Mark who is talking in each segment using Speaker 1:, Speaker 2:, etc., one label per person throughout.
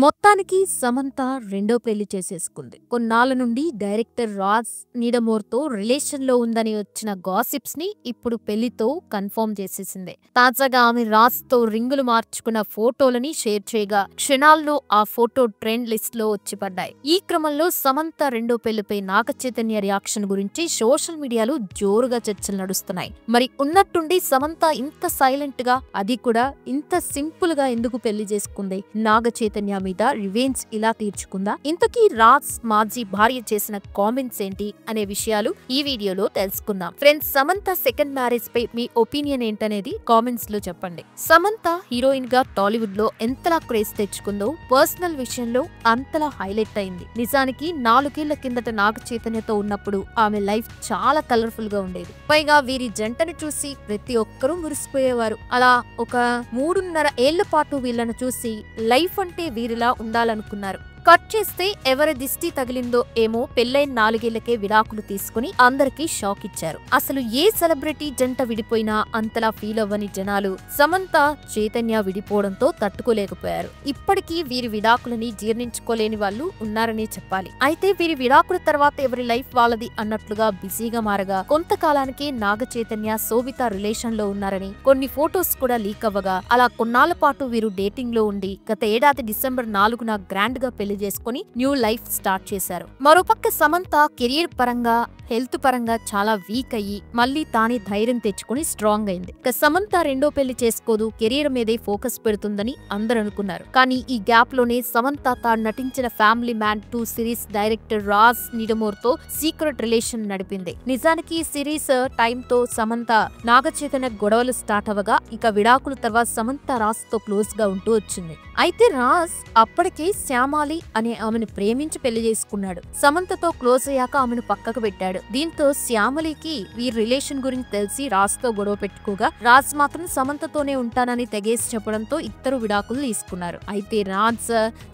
Speaker 1: మొత్తానికి సమంత రెండో పెళ్లి చేసేసుకుంది. కొన్నాళ్ళ నుండి డైరెక్టర్ రాజ్ నీడమోర్తో రిలేషన్లో ఉందని వచ్చిన గాసిప్స్ ని ఇప్పుడు పెళ్లితో కన్ఫర్మ్ చేసేసింది. తాజాగా ఆమె రాజ్తో రింగులు మార్చుకున్న ఫోటోలని షేర్ చేయగా క్షణాల్లో ఆ ఫోటో ట్రెండ్ లిస్ట్ లో వచ్చి పడ్డాయి. ఈ క్రమంలో సమంత రెండో పెళ్లిపై నాగ చైతన్య రియాక్షన్ గురించి సోషల్ మీడియాలో జోరుగా చర్చలు నడుస్తున్నాయి. మరి ఉన్నట్టుండి సమంత ఇంత సైలెంట్ గా, అది కూడా ఇంత సింపుల్ గా ఎందుకు పెళ్లి చేసుకుంది? నాగ చైతన్య మీద రివెంజ్ ఇలా తీర్చుకుందా? ఇంతకీ రాజ్ మాజీ భార్య చేసిన కామెంట్స్ ఏంటి అనే విషయాలు ఈ వీడియోలో తెలుసుకుందాం. ఫ్రెండ్స్, సమంత సెకండ్ మ్యారేజ్ పై మీ ఒపీనియన్ ఏంటనేది కామెంట్స్ లో చెప్పండి. సమంత హీరోయిన్ గా టాలీవుడ్ లో ఎంతలా క్రేజ్ తెచ్చుకుందో పర్సనల్ విషయంలో అంతలా హైలైట్ అయింది. నిజానికి 4 ఏళ్ల కిందట నాగ చైతన్యతో ఉన్నప్పుడు ఆమె లైఫ్ చాలా కలర్ఫుల్ గా ఉండేది. పైగా వీరి జంటను చూసి ప్రతి ఒక్కరూ మురిసిపోయేవారు. అలా ఒక 3.5 ఏళ్ల పాటు వీళ్ళను చూసి లైఫ్ అంటే వీరిలా ఉండాలనుకున్నారు. కట్ చేస్తే ఎవరి దిష్టి తగిలిందో ఏమో పెళ్లైన 4 ఏళ్లకే విడాకులు తీసుకుని అందరికీ షాక్ ఇచ్చారు. అసలు ఏ సెలబ్రిటీ జంట విడిపోయినా అంతలా ఫీల్ అవ్వని జనాలు సమంత చైతన్య విడిపోవడంతో తట్టుకోలేకపోయారు. ఇప్పటికీ వీరి విడాకులని జీర్ణించుకోలేని వాళ్ళు ఉన్నారనే చెప్పాలి. అయితే వీరి విడాకుల తర్వాత ఎవరి లైఫ్ వాళ్ళది అన్నట్లుగా బిజీగా మారగా కొంతకాలానికి నాగ చైతన్య శోభిత రిలేషన్ లో ఉన్నారని కొన్ని ఫొటోస్ కూడా లీక్ అవ్వగా అలా కొన్నాళ్ల పాటు వీరు డేటింగ్ లో ఉండి గత ఏడాది డిసెంబర్ 4న గ్రాండ్ గా పెళ్లి చేసుకుని న్యూ లైఫ్ స్టార్ట్ చేశారు. మరోపక్క సమంత కెరియర్ పరంగా, హెల్త్ పరంగా చాలా వీక్ అయ్యి మళ్లీ తానే ధైర్యం తెచ్చుకుని స్ట్రాంగ్ అయింది. ఇక సమంత రెండో పెళ్లి చేసుకోదు, కెరియర్ మీదే ఫోకస్ పెడుతుందని అందరూ అనుకున్నారు. కానీ ఈ గ్యాప్ లోనే సమంత తాను నటించిన family man 2 series director Raj నీడమోర్తో సీక్రెట్ రిలేషన్ నడిపింది. నిజానికి ఈ సిరీస్ టైంతో సమంత నాగ చైతన్య గొడవలు స్టార్ట్ అవ్వగా ఇక విడాకుల తర్వాత సమంత రాజ్ తో క్లోజ్ గా ఉంటూ వచ్చింది. అయితే రాజ్ అప్పటికే శ్యామాలి అనే ఆమెను ప్రేమించి పెళ్లి చేసుకున్నాడు. సమంతతో క్లోజ్ అయ్యాక ఆమెను పక్కకు పెట్టాడు. దీంతో శ్యామలికి వీరి రిలేషన్ గురించి తెలిసి రాజ్ తో గొడవ పెట్టుకోగా రాజ్ మాత్రం సమంతతోనే ఉంటానని తెగేసి చెప్పడంతో ఇద్దరు విడాకులు తీసుకున్నారు. అయితే రాజ్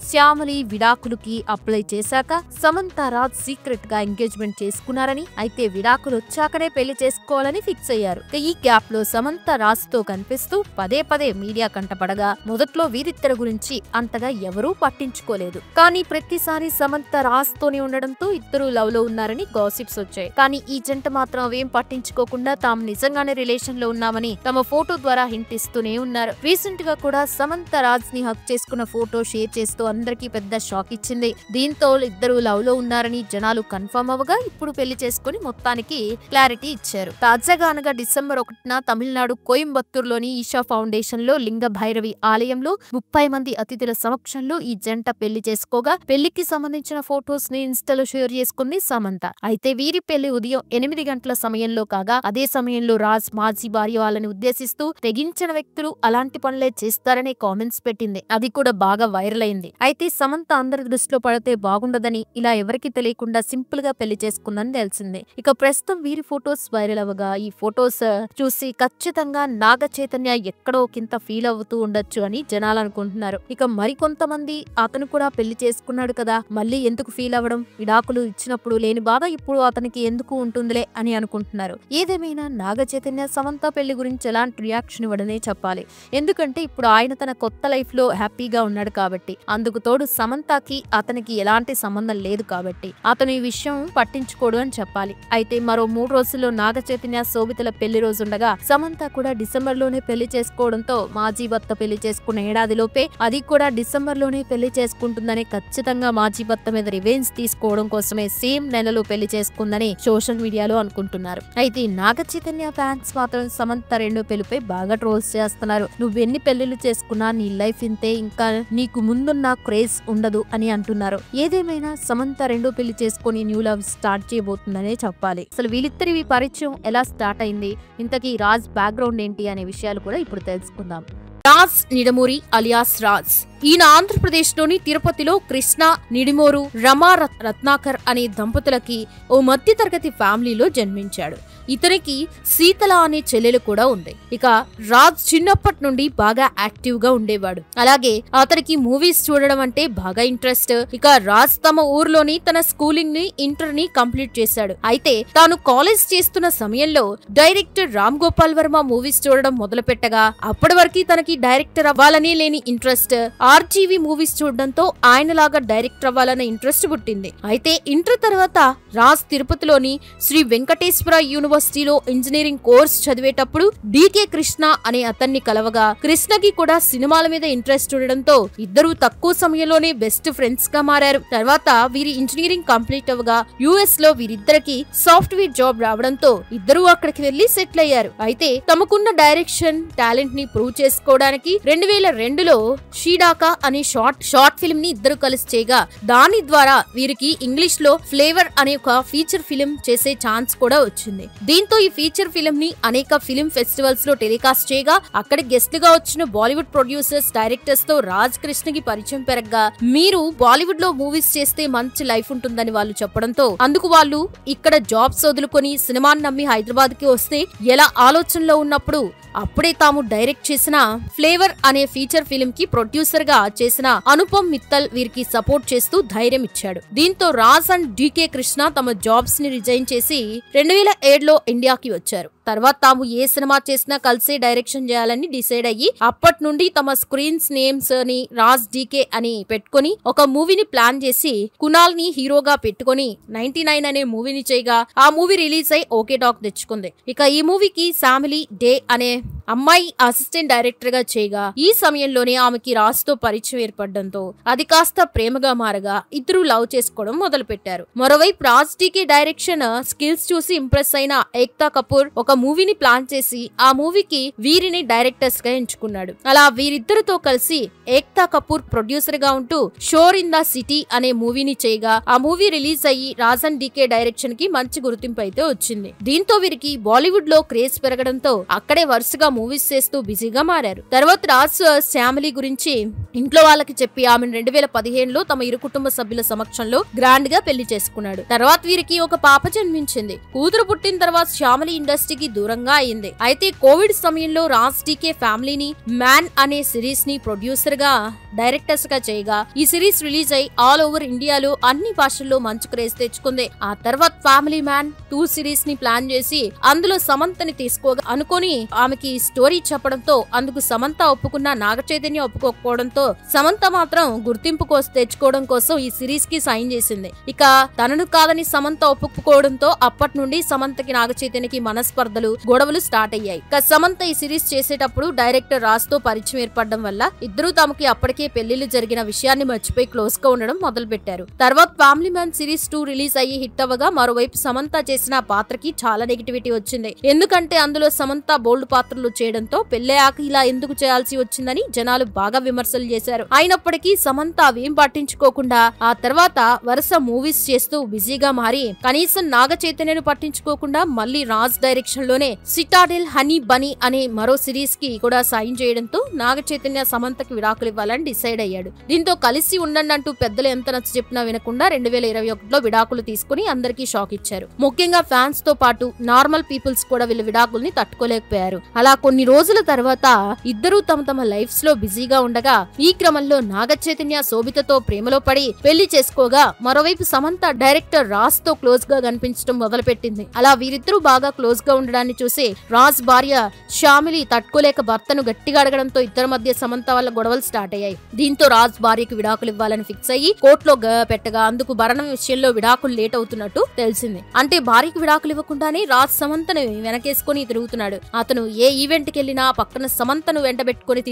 Speaker 1: శ్యామలి విడాకులకి అప్లై చేశాక సమంత రాజ్ సీక్రెట్ గా ఎంగేజ్మెంట్ చేసుకున్నారని, అయితే విడాకులు వచ్చాకనే పెళ్లి చేసుకోవాలని ఫిక్స్ అయ్యారు. ఈ గ్యాప్ లో సమంత రాజ్ తో కనిపిస్తూ పదే పదే మీడియా కంటపడగా మొదట్లో వీరిద్దరి గురించి అంతగా ఎవరూ పట్టించుకోలేదు. కానీ ప్రతిసారి సమంత రాజ్ తోనే ఉండడంతో ఇద్దరు లవ్ లో ఉన్నారని గాసిప్స్ వచ్చాయి. కానీ ఈ జంట మాత్రం అవేం పట్టించుకోకుండా తాము నిజంగానే రిలేషన్ లో ఉన్నామని తమ ఫోటో ద్వారా హింట్ ఇస్తూనే ఉన్నారు. రీసెంట్ గా కూడా సమంత రాజ్ ని హక్ చేసుకున్న ఫోటో షేర్ చేస్తూ అందరికీ పెద్ద షాక్ ఇచ్చింది. దీంతో ఇద్దరు లవ్ లో ఉన్నారని జనాలు కన్ఫర్మ్ అవ్వగా ఇప్పుడు పెళ్లి చేసుకుని మొత్తానికి క్లారిటీ ఇచ్చారు. తాజాగా అనగా డిసెంబర్ 1న తమిళనాడు కోయంబత్తూరులోని ఈషా ఫౌండేషన్ లో లింగ భైరవి ఆలయంలో 30 మంది అతిథుల సమక్షంలో ఈ జంట పెళ్లి చేసుకోగా పెళ్లికి సంబంధించిన ఫొటోస్ ని ఇన్స్టాలో షేర్ చేసుకుంది సమంత. అయితే వీరి పెళ్లి ఉదయం 8 గంటల సమయంలో కాగా అదే సమయంలో రాజ్ మాజీ భార్య వాళ్ళని ఉద్దేశిస్తూ తెగించిన వ్యక్తులు అలాంటి పనులే చేస్తారనే కామెంట్స్ పెట్టింది. అది కూడా బాగా వైరల్ అయింది. అయితే సమంత అందరి దృష్టిలో పడితే బాగుండదని ఇలా ఎవరికి తెలియకుండా సింపుల్ గా పెళ్లి చేసుకుందని తెలిసింది. ఇక ప్రస్తుతం వీరి ఫొటోస్ వైరల్ అవ్వగా ఈ ఫొటోస్ చూసి ఖచ్చితంగా నాగ చైతన్య ఎక్కడో కింత ఫీల్ అవుతూ ఉండొచ్చు అని జనాలు అనుకుంటున్నారు. ఇక మరికొంతమంది అతను కూడా పెళ్లి చేసుకున్నాడు కదా, మళ్ళీ ఎందుకు ఫీల్ అవ్వడం, విడాకులు ఇచ్చినప్పుడు లేని బాధ ఇప్పుడు అతనికి ఎందుకు ఉంటుందిలే అని అనుకుంటున్నారు. ఏదేమైనా నాగ చైతన్య సమంత పెళ్లి గురించి ఎలాంటి రియాక్షన్ ఇవ్వడనే చెప్పాలి. ఎందుకంటే ఇప్పుడు ఆయన తన కొత్త లైఫ్ లో హ్యాపీగా ఉన్నాడు కాబట్టి, అందుకు తోడు సమంతకి అతనికి ఎలాంటి సంబంధం లేదు కాబట్టి అతను ఈ విషయం పట్టించుకోడు అని చెప్పాలి. అయితే మరో 3 రోజుల్లో నాగ చైతన్య శోభితల పెళ్లి రోజుండగా సమంత కూడా డిసెంబర్ లోనే పెళ్లి చేసుకోవడంతో మాజీ భర్త పెళ్లి చేసుకున్న ఏడాదిలోపే అది కూడా డిసెంబర్ లోనే పెళ్లి చేసుకుంటుందని, ఖచ్చితంగా మాజీ భర్త మీద రివెంజ్ తీసుకోవడం కోసమే సేమ్ నెలలో పెళ్లి చేసుకుందని సోషల్ మీడియాలో అనుకుంటున్నారు. అయితే నాగ చైతన్య ఫ్యాన్స్ మాత్రం సమంత రెండో పెళ్లిపై బాగా ట్రోల్స్ చేస్తున్నారు. నువ్వెన్ని పెళ్లిళ్ళు చేసుకున్నా నీ లైఫ్ ఇంతే, ఇంకా నీకు ముందున్న క్రేజ్ ఉండదు అని అంటున్నారు. ఏదేమైనా సమంత రెండో పెళ్లి చేసుకుని న్యూ లవ్ స్టార్ట్ చేయబోతుందనే చెప్పాలి. అసలు వీళ్ళిద్దరి పరిచయం ఎలా స్టార్ట్ అయింది, ఇంతకీ రాజ్ బ్యాక్గ్రౌండ్ ఏంటి అనే విషయాలు కూడా ఇప్పుడు తెలుసుకుందాం. రాజ్ నిడమూరి అలియాస్ రాజ్ ఈయన ఆంధ్రప్రదేశ్లోని తిరుపతిలో కృష్ణ నిడిమోరు రమా రత్నాకర్ అనే దంపతులకి ఓ మధ్యతరగతి ఫ్యామిలీలో జన్మించాడు. ఇతనికి శీతల అనే చెల్లెలు కూడా ఉంది. ఇక రాజ్ చిన్నప్పటి నుండి బాగా యాక్టివ్ గా ఉండేవాడు. అలాగే అతనికి మూవీస్ చూడడం అంటే బాగా ఇంట్రెస్ట్. ఇక రాజ్ తమ ఊర్లోని తన స్కూలింగ్ ని ఇంటర్ ని కంప్లీట్ చేశాడు. అయితే తాను కాలేజ్ చేస్తున్న సమయంలో డైరెక్టర్ రామ్ గోపాల్ వర్మ మూవీస్ చూడడం మొదలు పెట్టగా అప్పటి వరకు తనకి డైరెక్టర్ అవ్వాలని లేని ఇంట్రెస్ట్
Speaker 2: ఆర్జీవీ మూవీస్ చూడడంతో ఆయనలాగా డైరెక్టర్ అవ్వాలన్న ఇంట్రెస్ట్ పుట్టింది. అయితే ఇంటర్ తర్వాత రాజ్ తిరుపతిలోని శ్రీ వెంకటేశ్వర యూనివర్సిటీలో ఇంజనీరింగ్ కోర్స్ చదివేటప్పుడు డీకే కృష్ణ అనే అతన్ని కలవగా, కృష్ణకి కూడా సినిమాల మీద ఇంట్రెస్ట్ ఉండడంతో ఇద్దరు తక్కువ సమయంలోనే బెస్ట్ ఫ్రెండ్స్ గా మారారు. తర్వాత వీరి ఇంజనీరింగ్ కంప్లీట్ అవగా యుఎస్ లో వీరిద్దరికి సాఫ్ట్వేర్ జాబ్ రావడంతో ఇద్దరు అక్కడికి వెళ్లి సెటిల్ అయ్యారు. అయితే తమకున్న డైరెక్షన్ టాలెంట్ ని ప్రూవ్ చేసుకోవడానికి 2002లో షీడాకా అనే షార్ట్ ఫిల్మ్ ని ఇద్దరు కలిసి చేయగా, దాని ద్వారా వీరికి ఇంగ్లీష్ లో ఫ్లేవర్ అనే ఒక ఫీచర్ ఫిల్మ్ చేసే ఛాన్స్ కూడా వచ్చింది. దీంతో ఈ ఫీచర్ ఫిల్మ్ ని అనేక ఫిల్మ్ ఫెస్టివల్స్ లో టెలికాస్ట్ చేయగా, అక్కడ గెస్ట్ గా వచ్చిన బాలీవుడ్ ప్రొడ్యూసర్స్ డైరెక్టర్స్ తో రాజ్ కృష్ణకి పరిచయం పెరగగా, మీరు బాలీవుడ్ లో మూవీస్ చేస్తే మంచి లైఫ్ ఉంటుందని వాళ్ళు చెప్పడంతో అందుకు వాళ్ళు ఇక్కడ జాబ్స్ వదులుకొని సినిమాని నమ్మి హైదరాబాద్ కి వస్తే ఎలా ఆలోచనలో ఉన్నప్పుడు అప్పుడే తాము డైరెక్ట్ చేసిన ఫ్లేవర్ అనే ఫీచర్ ఫిల్మ్ కి ప్రొడ్యూసర్ గా చేసిన అనుపమ్ మిత్తల్ వీరికి సపోర్ట్ చేస్తూ ధైర్యం ఇచ్చాడు. దీంతో రాజ్ అండ్ డీకే కృష్ణ తమ జాబ్స్ ని రిజైన్ చేసి 2007లో ఇండియాకి వచ్చారు. తర్వాత తాము ఏ సినిమా చేసినా కలిసే డైరెక్షన్ చేయాలని డిసైడ్ అయ్యి అప్పటి నుండి తమ స్క్రీన్స్ నేమ్స్ ని రాజ్ డీకే అని పెట్టుకుని ఒక మూవీని ప్లాన్ చేసి కునాల్ ని హీరోగా పెట్టుకుని 99 అనే మూవీని చేయగా, ఆ మూవీ రిలీజ్ అయి ఓకే టాక్ తెచ్చుకుంది. ఇక ఈ మూవీకి శామిలీ డే అనే అమ్మాయి అసిస్టెంట్ డైరెక్టర్ గా చేయగా, ఈ సమయంలోనే ఆమెకి రాజ్ తో పరిచయం ఏర్పడడంతో అది కాస్త ప్రేమగా మారగా ఇద్దరు లవ్ చేసుకోవడం మొదలు పెట్టారు. మరోవైపు రాజ్ డీకే డైరెక్షన్ స్కిల్స్ చూసి ఇంప్రెస్ అయిన ఏక్తా కపూర్ ఒక మూవీని ప్లాన్ చేసి ఆ మూవీకి వీరిని డైరెక్టర్స్ గా ఎంచుకున్నాడు. అలా వీరిద్దరితో కలిసి ఏక్తా కపూర్ ప్రొడ్యూసర్ గా ఉంటూ షోర్ ఇన్ ద సిటీ అనే మూవీని చేయగా, ఆ మూవీ రిలీజ్ అయ్యి రాజ్ అండ్ డీకే డైరెక్షన్ కి మంచి గుర్తింపు అయితే వచ్చింది. దీంతో వీరికి బాలీవుడ్ లో క్రేజ్ పెరగడంతో అక్కడే వరుసగా మూవీస్ చేస్తూ బిజీగా మారారు. తర్వాత రాజ్ ఫ్యామిలీ గురించి ఇంట్లో వాళ్ళకి చెప్పి ఆమెను 2015లో తమ ఇరు కుటుంబ సభ్యుల సమక్షంలో గ్రాండ్ గా పెళ్లి చేసుకున్నాడు. తర్వాత వీరికి ఒక పాప జన్మించింది. కూతురు పుట్టిన తర్వాత ఫ్యామిలీ ఇండస్ట్రీకి దూరంగా అయింది. అయితే కోవిడ్ సమయంలో రాజ్ డీకే ఫ్యామిలీని మ్యాన్ అనే సిరీస్ ని ప్రొడ్యూసర్ గా డైరెక్టర్స్ గా చేయగా, ఈ సిరీస్ రిలీజ్ అయి ఆల్ ఓవర్ ఇండియాలో అన్ని భాషల్లో మంచి క్రేజ్ తెచ్చుకుంది. ఆ తర్వాత ఫ్యామిలీ మ్యాన్ 2 సిరీస్ ని ప్లాన్ చేసి అందులో సమంతని తీసుకోగా అనుకొని ఆమెకి స్టోరీ చెప్పడంతో అందుకు సమంత ఒప్పుకున్న నాగ చైతన్య ఒప్పుకోకపోవడంతో సమంత మాత్రం గుర్తింపు కోసం తెచ్చుకోవడం కోసం ఈ సిరీస్ కి సైన్ చేసింది. ఇక తనను కాదని సమంత ఒప్పుకోవడంతో అప్పటి నుండి సమంతకి నాగ చైతన్యకి మనస్పర్ధలు గొడవలు స్టార్ట్ అయ్యాయి. ఇక సమంత ఈ సిరీస్ చేసేటప్పుడు డైరెక్టర్ రాజ్ తో పరిచయం ఏర్పడడం వల్ల ఇద్దరు తమకి అప్పటికే పెళ్లిళ్లు జరిగిన విషయాన్ని మర్చిపోయి క్లోజ్ గా ఉండడం మొదలు పెట్టారు. తర్వాత ఫ్యామిలీ మ్యాన్ సిరీస్ 2 రిలీజ్ అయ్యి హిట్ అవ్వగా, మరోవైపు సమంత చేసిన పాత్రకి చాలా నెగిటివిటీ వచ్చింది. ఎందుకంటే అందులో సమంత బోల్డ్ పాత్రలు చేయడంతో పెళ్ళయ్యాక ఇలా ఎందుకు చేయాల్సి వచ్చిందని జనాలు బాగా విమర్శలు చేశారు. అయినప్పటికీ సమంత అవేం పట్టించుకోకుండా ఆ తర్వాత వరుస మూవీస్ చేస్తూ బిజీగా మారి కనీసం నాగ చైతన్యను పట్టించుకోకుండా మళ్ళీ రాజ్ డైరెక్షన్ లోనే సిటాడెల్ హనీ బనీ అనే మరో సిరీస్ కి కూడా సైన్ చేయడంతో నాగ చైతన్య సమంతకి విడాకులు ఇవ్వాలని డిసైడ్ అయ్యాడు. దీంతో కలిసి ఉండండి అంటూ పెద్దలు ఎంత నచ్చ చెప్పినా వినకుండా 2021లో విడాకులు తీసుకుని అందరికీ షాక్ ఇచ్చారు. ముఖ్యంగా ఫ్యాన్స్ తో పాటు నార్మల్ పీపుల్స్ కూడా వీళ్ళ విడాకుల్ని తట్టుకోలేకపోయారు. అలా కొన్ని రోజుల తర్వాత ఇద్దరూ తమ తమ లైఫ్స్ లో బిజీగా ఉండగా, ఈ క్రమంలో నాగ చైతన్య శోభితతో ప్రేమలో పడి పెళ్లి చేసుకోగా, మరోవైపు సమంత డైరెక్టర్ రాజ్ తో క్లోజ్ గా కనిపించడం మొదలుపెట్టింది. అలా వీరిద్దరూ బాగా క్లోజ్ గా ఉండడాన్ని చూసి రాజ్ భార్య శ్యామిలి తట్టుకోలేక భర్తను గట్టిగా అడగడంతో ఇద్దరి మధ్య సమంత వల్ల గొడవలు స్టార్ట్ అయ్యాయి. దీంతో రాజ్ భార్యకు విడాకులు ఇవ్వాలని ఫిక్స్ అయ్యి కోర్టులో పెట్టగా, అందుకు భరణం విషయంలో విడాకులు లేట్ అవుతున్నట్టు తెలిసింది. అంటే భార్యకు విడాకులు ఇవ్వకుండానే రాజ్ సమంతను వెనకేసుకుని తిరుగుతున్నాడు. అతను ఏ ఈవెంట్ కి వెళ్ళినా పక్కన సమంతను వెంటబెట్టుకుని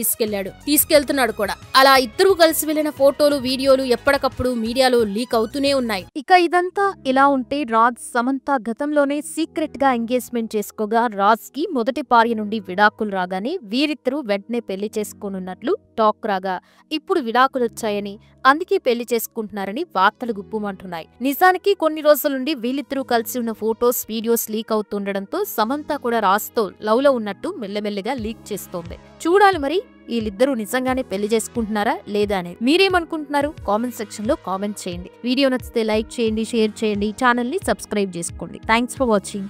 Speaker 2: తీసుకెళ్తున్నాడు కూడా. అలా ఇద్దరు కలిసి వెళ్లిన ఫోటోలు, వీడియోలు ఎప్పటికప్పుడు మీడియాలో లీక్ అవుతూనే ఉన్నాయి.
Speaker 1: ఇక ఇదంతా ఇలా ఉంటే రాజ్ సమంత గతంలోనే సీక్రెట్ గా ఎంగేజ్మెంట్ చేసుకోగా, రాజ్ కి మొదటి భార్య నుండి విడాకులు రాగానే వీరిద్దరూ వెంటనే పెళ్లి చేసుకోనున్నట్లు టాక్ రాగా, ఇప్పుడు విడాకులు వచ్చాయని అందుకే పెళ్లి చేసుకుంటున్నారని వార్తలు గుప్పుమంటున్నాయి. నిజానికి కొన్ని రోజుల నుండి వీళ్ళిద్దరూ కలిసి ఉన్న ఫోటోస్, వీడియోస్ లీక్ అవుతుండడంతో సమంత కూడా రాజ్ తో లవ్ లో ఉన్నట్టు మెల్లమెల్లగా లీక్ చేస్తోంది. చూడాలి మరి వీళ్ళిద్దరూ నిజంగానే పెళ్లి చేసుకుంటున్నారా లేదా అనేది. మీరేమనుకుంటున్నారు? కామెంట్ సెక్షన్ లో కామెంట్ చేయండి. వీడియో నచ్చితే లైక్ చేయండి, షేర్ చేయండి, ఛానల్ ని సబ్స్క్రైబ్ చేసుకోండి. Thanks for watching.